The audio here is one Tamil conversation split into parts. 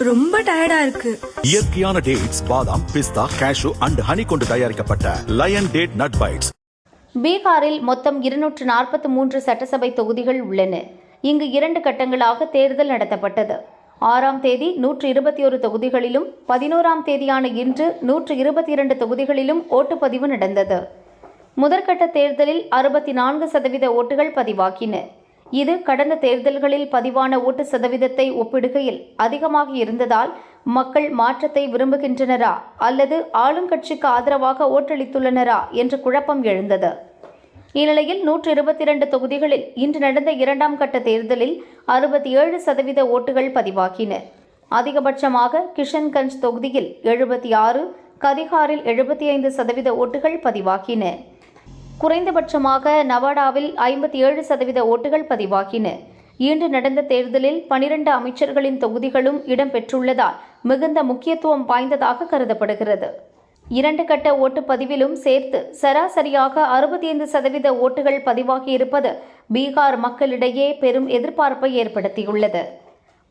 ரொம்ப டயர்டா இருக்கு. இயற்கையான டேட்ஸ், பாதாம், பிஸ்தா, கேஷு அண்ட் ஹனி கொண்டு தயாரிக்கப்பட்ட லயன் டேட் நட் பைட்ஸ். பீகாரில் மொத்தம் 243 சட்டசபை தொகுதிகள் உள்ளன. இங்கு 2 கட்டங்களாக தேர்தல் நடத்தப்பட்டது. 6ஆம் தேதி 121 தொகுதிகளிலும் 11ஆம் தேதியான இன்று 122 தொகுதிகளிலும் ஓட்டுப்பதிவு நடந்தது. முதற்கட்ட தேர்தலில் 64% ஓட்டுகள் பதிவாகின. இது கடந்த தேர்தல்களில் பதிவான ஓட்டு சதவீதத்தை ஒப்பிடுகையில் அதிகமாக இருந்ததால் மக்கள் மாற்றத்தை விரும்புகின்றனரா அல்லது ஆளுங்கட்சிக்கு ஆதரவாக ஓட்டளித்துள்ளனரா என்ற குழப்பம் எழுந்தது. இந்நிலையில் 122 தொகுதிகளில் இன்று நடந்த 2ஆம் கட்ட தேர்தலில் 67% ஓட்டுகள் பதிவாகின. அதிகபட்சமாக கிஷன்கஞ்ச் தொகுதியில் 76, கதிகாரில் 75% ஓட்டுகள் பதிவாகின. குறைந்தபட்சமாக நவாடாவில் 57% ஓட்டுகள் பதிவாகின. இன்று நடந்த தேர்தலில் 12 அமைச்சர்களின் தொகுதிகளும் இடம்பெற்றுள்ளதால் மிகுந்த முக்கியத்துவம் வாய்ந்ததாக கருதப்படுகிறது. 2 கட்ட ஓட்டுப்பதிவிலும் சேர்த்து சராசரியாக 65% ஓட்டுகள் பதிவாகியிருப்பது பீகார் மக்களிடையே பெரும் எதிர்பார்ப்பை ஏற்படுத்தியுள்ளது.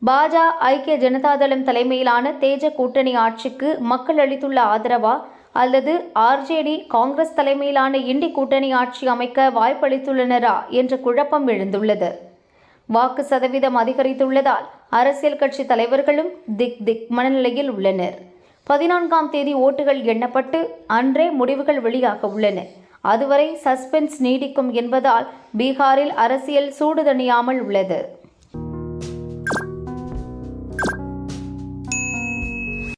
பாஜ, ஐக்கிய ஜனதாதளம் தலைமையிலான தேஜ கூட்டணி ஆட்சிக்கு மக்கள் அளித்துள்ள ஆதரவா அல்லது ஆர்ஜேடி, காங்கிரஸ் தலைமையிலான இண்டி கூட்டணி ஆட்சி அமைக்க வாய்ப்பளித்துள்ளனரா என்ற குழப்பம் எழுந்துள்ளது. வாக்கு சதவீதம் அதிகரித்துள்ளதால் அரசியல் கட்சி தலைவர்களும் திக் மனநிலையில் உள்ளனர். 14ஆம் தேதி ஓட்டுகள் எண்ணப்பட்டு அன்றே முடிவுகள் வெளியாக உள்ளன. அதுவரை சஸ்பென்ஸ் நீடிக்கும் என்பதால் பீகாரில் அரசியல் சூடு தணியாமல் உள்ளது.